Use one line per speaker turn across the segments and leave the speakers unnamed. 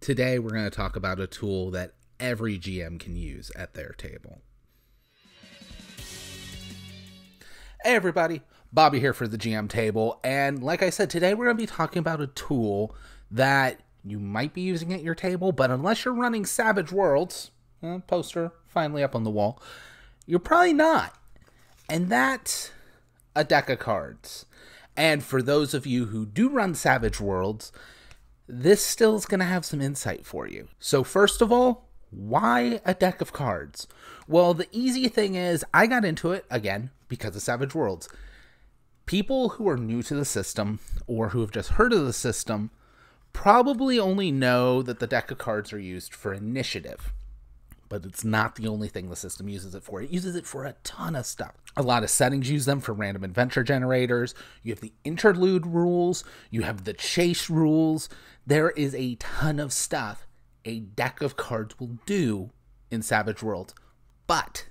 Today, we're going to talk about a tool that every GM can use at their table. Hey everybody, Bobby here for the GM table, and like I said, today we're going to be talking about a tool that you might be using at your table, but unless you're running Savage Worlds, poster finally up on the wall, you're probably not. And that's a deck of cards. And for those of you who do run Savage Worlds, this still is going to have some insight for you. So first of all, why a deck of cards? Well, the easy thing is I got into it, again, because of Savage Worlds. People who are new to the system or who have just heard of the system probably only know that the deck of cards are used for initiative. But it's not the only thing the system uses it for. It uses it for a ton of stuff. A lot of settings use them for random adventure generators. You have the interlude rules. You have the chase rules. There is a ton of stuff a deck of cards will do in Savage Worlds. But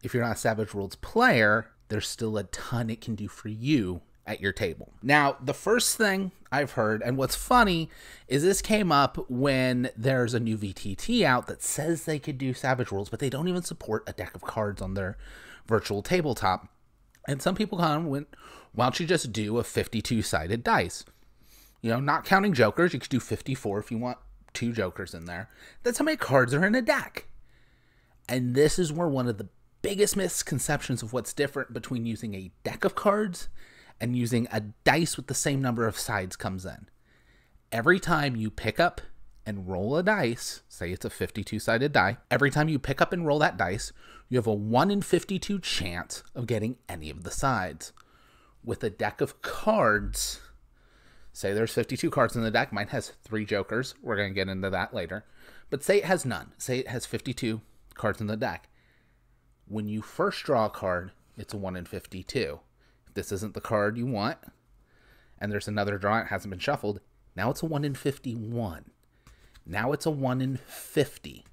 if you're not a Savage Worlds player, there's still a ton it can do for you at your table. Now, the first thing I've heard, and what's funny, is this came up when there's a new VTT out that says they could do Savage Worlds, but they don't even support a deck of cards on their virtual tabletop. And some people kind of went, why don't you just do a 52-sided dice? You know, not counting jokers, you could do 54 if you want 2 jokers in there. That's how many cards are in a deck. And this is where one of the biggest misconceptions of what's different between using a deck of cards and using a dice with the same number of sides comes in. Every time you pick up and roll a dice, say it's a 52-sided die, every time you pick up and roll that dice, you have a 1 in 52 chance of getting any of the sides. With a deck of cards, say there's 52 cards in the deck, mine has 3 jokers, we're going to get into that later, but say it has none, say it has 52 cards in the deck. When you first draw a card, it's a 1 in 52. If this isn't the card you want, and there's another draw, it hasn't been shuffled, now it's a 1 in 51. Now it's a 1 in 50.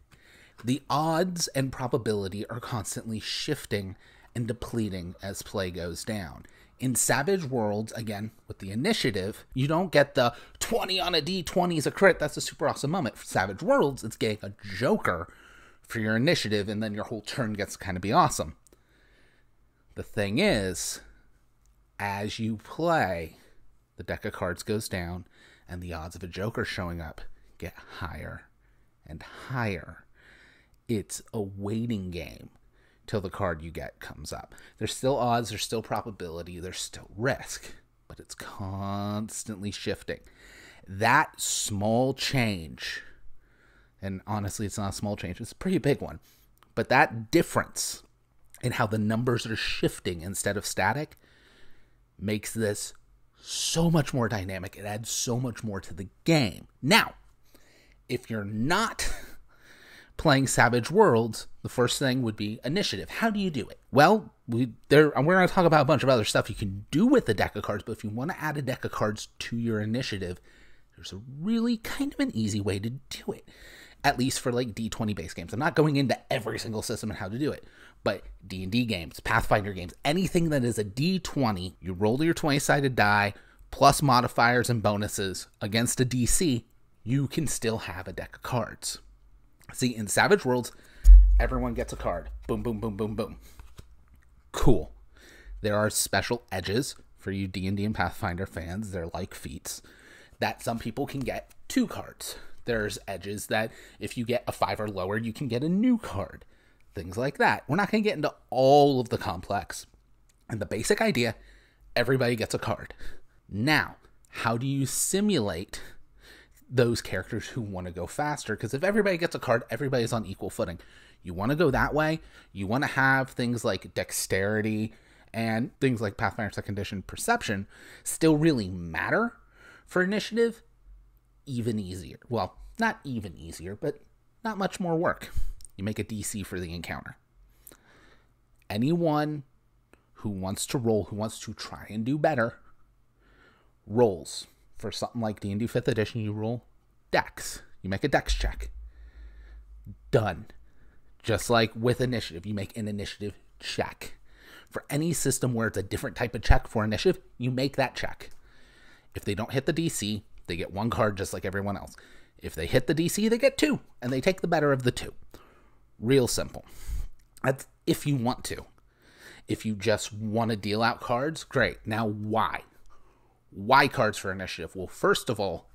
The odds and probability are constantly shifting and depleting as play goes down. In Savage Worlds, again, with the initiative, you don't get the 20 on a D20 is a crit. That's a super awesome moment. For Savage Worlds, it's getting a joker for your initiative, and then your whole turn gets to kind of be awesome. The thing is, as you play, the deck of cards goes down, and the odds of a joker showing up get higher and higher. It's a waiting game till the card you get comes up. There's still odds, there's still probability, there's still risk, but it's constantly shifting. That small change, and honestly it's not a small change, it's a pretty big one, but that difference in how the numbers are shifting instead of static makes this so much more dynamic. It adds so much more to the game. Now, if you're not playing Savage Worlds, the first thing would be initiative. How do you do it? Well, we're going to talk about a bunch of other stuff you can do with the deck of cards, but if you want to add a deck of cards to your initiative, there's a really kind of an easy way to do it. At least for like D20 based games. I'm not going into every single system and how to do it, but D&D games, Pathfinder games, anything that is a D20, you roll your 20-sided die plus modifiers and bonuses against a DC, you can still have a deck of cards. See, in Savage Worlds, everyone gets a card. Boom, boom, boom, boom, boom. Cool. There are special edges for you D&D and Pathfinder fans. They're like feats that some people can get 2 cards. There's edges that if you get a 5 or lower, you can get a new card. Things like that. We're not going to get into all of the complex. And the basic idea, everybody gets a card. Now, how do you simulate those characters who want to go faster? Because if everybody gets a card, everybody's on equal footing. You want to go that way. You want to have things like dexterity and things like Pathfinder 2nd Edition perception still really matter for initiative. Even easier. Well, not even easier, but not much more work. You make a DC for the encounter. Anyone who wants to roll, who wants to try and do better, rolls. For something like D&D 5th Edition, you roll dex. You make a dex check. Done. Just like with initiative, you make an initiative check. For any system where it's a different type of check for initiative, you make that check. If they don't hit the DC, they get 1 card just like everyone else. If they hit the DC, they get 2, and they take the better of the 2. Real simple. That's if you want to. If you just want to deal out cards, great. Now, why? Why cards for initiative? Well, first of all,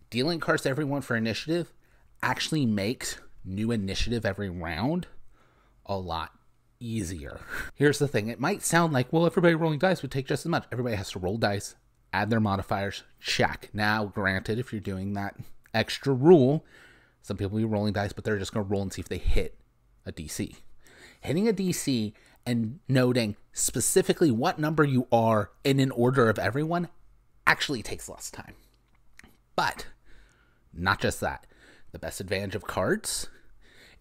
dealing cards to everyone for initiative actually makes new initiative every round a lot easier. Here's the thing. It might sound like, well, everybody rolling dice would take just as much. Everybody has to roll dice, add their modifiers, check. Now, granted, if you're doing that extra rule, some people will be rolling dice, but they're just going to roll and see if they hit a DC. Hitting a DC and noting specifically what number you are in an order of everyone actually takes less time. But not just that. The best advantage of cards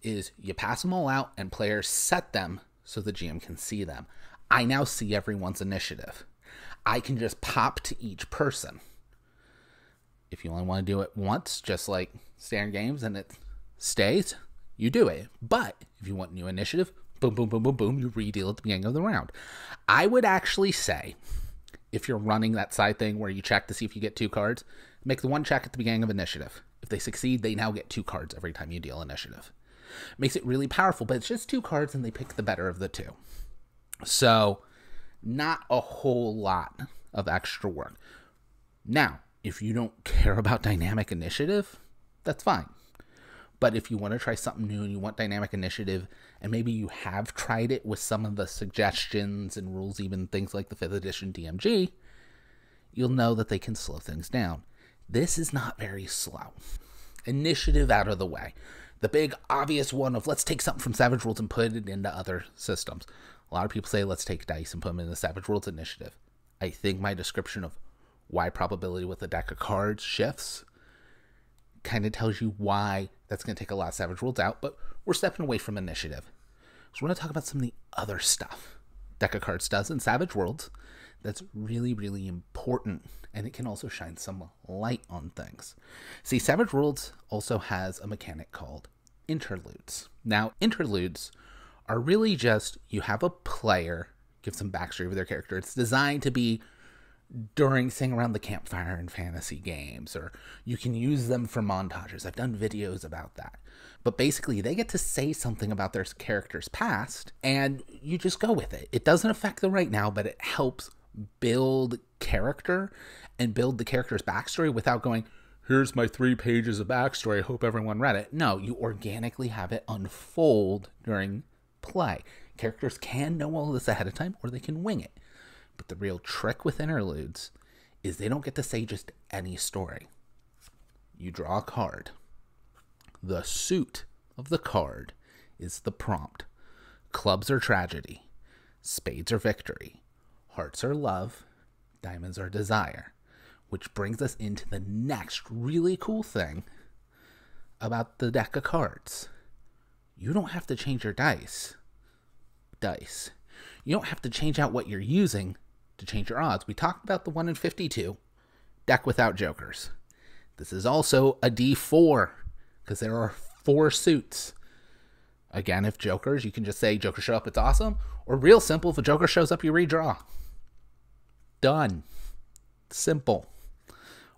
is you pass them all out and players set them so the GM can see them. I now see everyone's initiative. I can just pop to each person. If you only want to do it once, just like standard games, and it stays, you do it. But if you want new initiative, boom, boom, boom, boom, boom, you redeal at the beginning of the round. I would actually say, if you're running that side thing where you check to see if you get 2 cards, make the one check at the beginning of initiative. If they succeed, they now get 2 cards every time you deal initiative. Makes it really powerful, but it's just 2 cards and they pick the better of the 2. So, not a whole lot of extra work. Now, if you don't care about dynamic initiative, that's fine. But if you want to try something new and you want dynamic initiative, and maybe you have tried it with some of the suggestions and rules, even things like the 5th edition DMG, you'll know that they can slow things down. This is not very slow. Initiative out of the way. The big obvious one of let's take something from Savage Worlds and put it into other systems. A lot of people say let's take dice and put them in the Savage Worlds initiative. I think my description of why probability with a deck of cards shifts kind of tells you why that's going to take a lot of Savage Worlds out, but we're stepping away from initiative. So we're going to talk about some of the other stuff deck of cards does in Savage Worlds that's really, really important, and it can also shine some light on things. See, Savage Worlds also has a mechanic called interludes. Now, interludes are really just, you have a player give some backstory of their character. It's designed to be during sitting around the campfire in fantasy games, or you can use them for montages. I've done videos about that. But basically, they get to say something about their character's past, and you just go with it. It doesn't affect the right now, but it helps build character and build the character's backstory without going, here's my 3 pages of backstory, I hope everyone read it. No, you organically have it unfold during play. Characters can know all this ahead of time, or they can wing it. But the real trick with interludes is they don't get to say just any story. You draw a card. The suit of the card is the prompt. Clubs are tragedy. Spades are victory. Hearts are love. Diamonds are desire. Which brings us into the next really cool thing about the deck of cards. You don't have to change your dice. You don't have to change out what you're using to change your odds. We talked about the 1 in 52 deck without jokers. This is also a D4 because there are 4 suits. Again, if jokers, you can just say joker show up, it's awesome. Or real simple, if a joker shows up, you redraw. Done. Simple.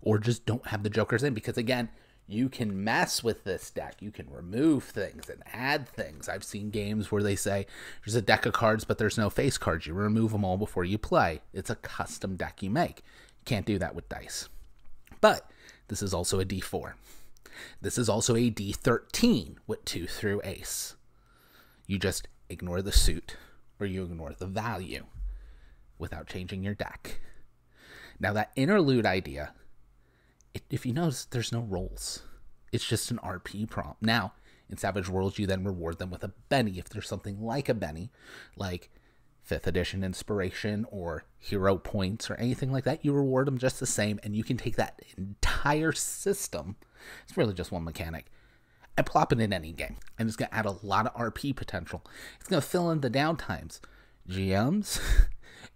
Or just don't have the jokers in, because again, you can mess with this deck. You can remove things and add things. I've seen games where they say there's a deck of cards, but there's no face cards. You remove them all before you play. It's a custom deck you make. You can't do that with dice. But this is also a D4. This is also a D13 with 2 through ace. You just ignore the suit, or you ignore the value without changing your deck. Now that interlude idea, if you notice, there's no rolls. It's just an RP prompt. Now, in Savage Worlds, you then reward them with a Benny. If there's something like a Benny, like 5th edition inspiration or hero points or anything like that, you reward them just the same, and you can take that entire system, it's really just one mechanic, and plop it in any game. And it's going to add a lot of RP potential. It's going to fill in the downtimes. GMs,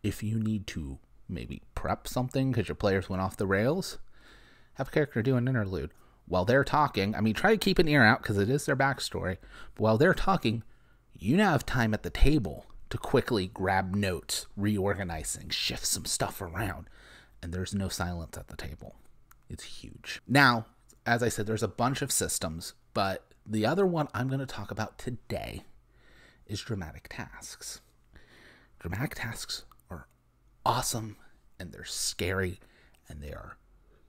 if you need to maybe prep something because your players went off the rails, have a character do an interlude. While they're talking, I mean, try to keep an ear out because it is their backstory. But while they're talking, you now have time at the table to quickly grab notes, reorganize things, shift some stuff around. And there's no silence at the table. It's huge. Now, as I said, there's a bunch of systems, but the other one I'm going to talk about today is dramatic tasks. Dramatic tasks are awesome, and they're scary, and they are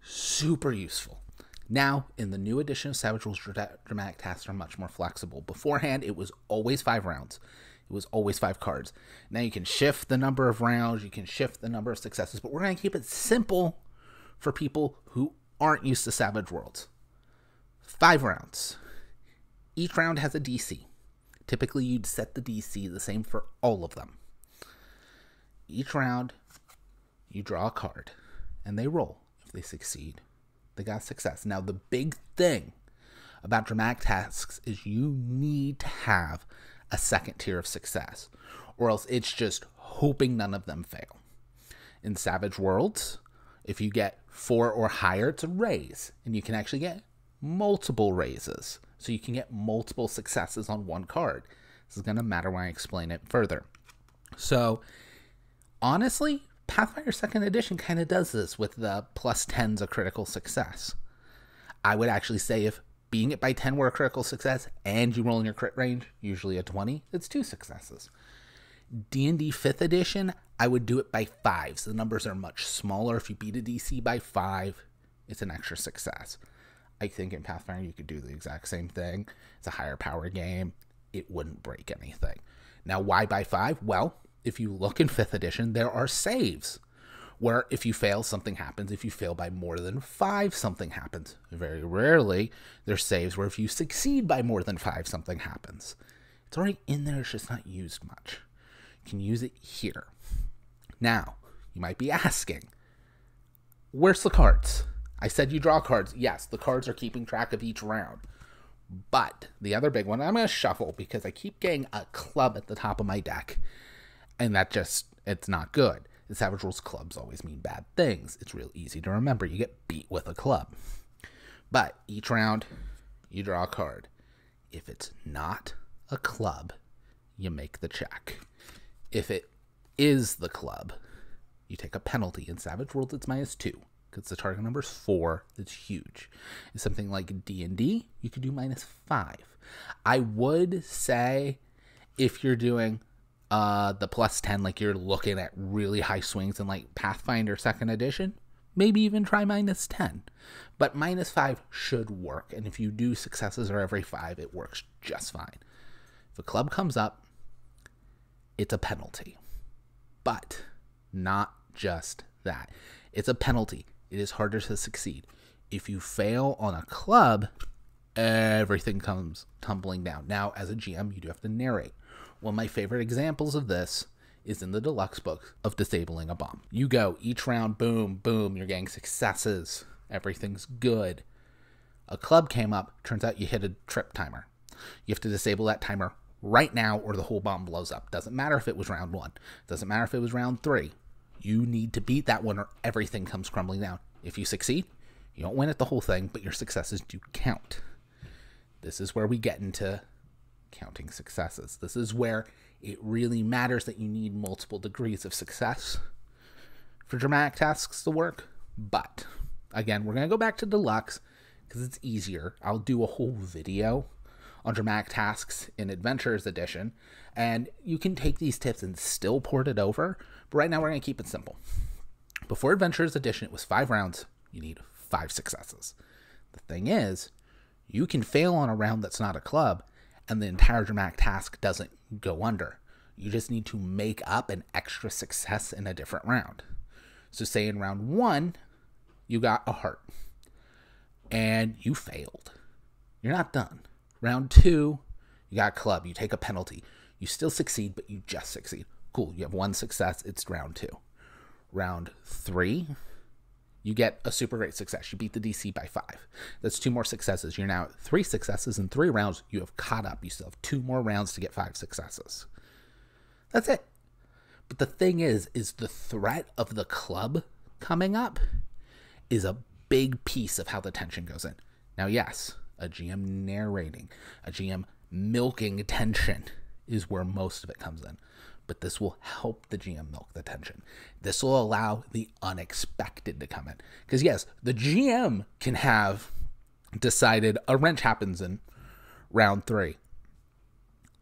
super useful. Now, in the new edition of Savage Worlds, dramatic tasks are much more flexible. Beforehand, it was always 5 rounds. It was always 5 cards. Now you can shift the number of rounds, you can shift the number of successes, but we're going to keep it simple for people who aren't used to Savage Worlds. 5 rounds. Each round has a DC. Typically, you'd set the DC the same for all of them. Each round, you draw a card, and they roll. If they succeed, they got success. Now, the big thing about dramatic tasks is you need to have a second tier of success, or else it's just hoping none of them fail. In Savage Worlds, if you get 4 or higher, it's a raise, and you can actually get multiple raises, so you can get multiple successes on one card. This is going to matter when I explain it further. So, honestly, Pathfinder 2nd Edition kind of does this with the plus 10's a critical success. I would actually say if being it by 10 were a critical success and you roll in your crit range, usually a 20, it's 2 successes. D&D 5th Edition, I would do it by 5s. The numbers are much smaller. If you beat a DC by 5, it's an extra success. I think in Pathfinder you could do the exact same thing. It's a higher power game. It wouldn't break anything. Now, why by 5? Well, if you look in 5th Edition, there are saves where if you fail, something happens. If you fail by more than 5, something happens. Very rarely, there's saves where if you succeed by more than 5, something happens. It's already in there, it's just not used much. You can use it here. Now, you might be asking, where's the cards? I said you draw cards. Yes, the cards are keeping track of each round. But the other big one, I'm going to shuffle because I keep getting a club at the top of my deck. And that just, it's not good. The Savage Worlds clubs always mean bad things. It's real easy to remember. You get beat with a club. But each round, you draw a card. If it's not a club, you make the check. If it is the club, you take a penalty. In Savage Worlds, it's -2. Because the target number is 4. It's huge. It's something like D&D, you could do -5. I would say if you're doing the plus 10, like you're looking at really high swings in like Pathfinder 2nd Edition, maybe even try -10. But -5 should work. And if you do successes or every 5, it works just fine. If a club comes up, it's a penalty. But not just that. It's a penalty. It is harder to succeed. If you fail on a club, everything comes tumbling down. Now, as a GM, you do have to narrate. One of my favorite examples of this is in the deluxe book of Disabling a Bomb. You go each round, boom, boom, you're getting successes. Everything's good. A club came up, turns out you hit a trip timer. You have to disable that timer right now or the whole bomb blows up. Doesn't matter if it was round 1. Doesn't matter if it was round 3. You need to beat that one or everything comes crumbling down. If you succeed, you don't win at the whole thing, but your successes do count. This is where we get into counting successes. This is where it really matters that you need multiple degrees of success for dramatic tasks to work. But, again, we're going to go back to Deluxe because it's easier. I'll do a whole video on dramatic tasks in Adventures Edition, and you can take these tips and still port it over, but right now we're going to keep it simple. Before Adventures Edition, it was 5 rounds. You need 5 successes. The thing is, you can fail on a round that's not a club, and the entire dramatic task doesn't go under. You just need to make up an extra success in a different round. So say in round 1, you got a heart, and you failed. You're not done. Round 2, you got a club. You take a penalty. You still succeed, but you just succeed. Cool, you have 1 success. It's round 2. Round 3, you get a super great success. You beat the DC by 5. That's 2 more successes. You're now at 3 successes in 3 rounds. You have caught up. You still have 2 more rounds to get 5 successes. That's it. But the thing is the threat of the club coming up is a big piece of how the tension goes in. Now, yes, a GM narrating, a GM milking tension is where most of it comes in. But this will help the GM milk the tension. This will allow the unexpected to come in. Because yes, the GM can have decided a wrench happens in round 3.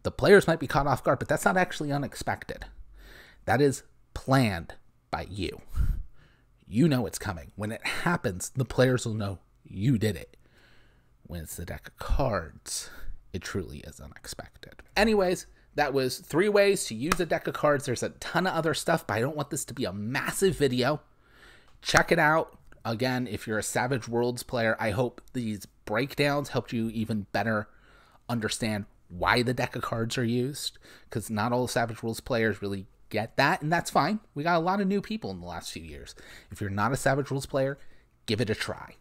The players might be caught off guard, but that's not actually unexpected. That is planned by you. You know it's coming. When it happens, the players will know you did it. When it's the deck of cards, it truly is unexpected. Anyways, that was 3 ways to use a deck of cards. There's a ton of other stuff, but I don't want this to be a massive video. Check it out. Again, if you're a Savage Worlds player, I hope these breakdowns helped you even better understand why the deck of cards are used, because not all Savage Worlds players really get that, and that's fine. We got a lot of new people in the last few years. If you're not a Savage Worlds player, give it a try.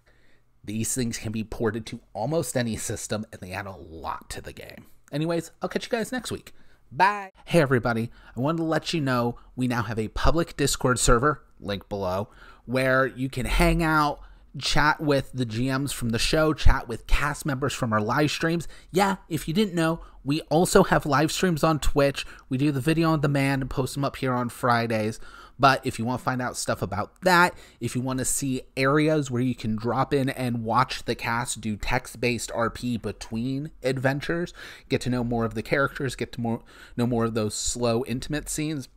These things can be ported to almost any system, and they add a lot to the game. Anyways, I'll catch you guys next week. Bye. Hey everybody, I wanted to let you know we now have a public Discord server, link below, where you can hang out, chat with the GMs from the show, chat with cast members from our live streams. Yeah, if you didn't know, we also have live streams on Twitch. We do the video on demand and post them up here on Fridays. But if you want to find out stuff about that, if you want to see areas where you can drop in and watch the cast do text-based RP between adventures, get to know more of the characters, get to know more of those slow, intimate scenes,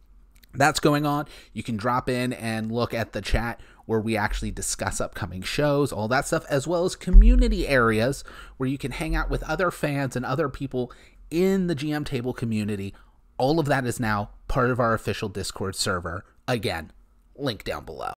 that's going on. You can drop in and look at the chat where we actually discuss upcoming shows, all that stuff, as well as community areas where you can hang out with other fans and other people in the GM Table community. All of that is now part of our official Discord server. Again, link down below.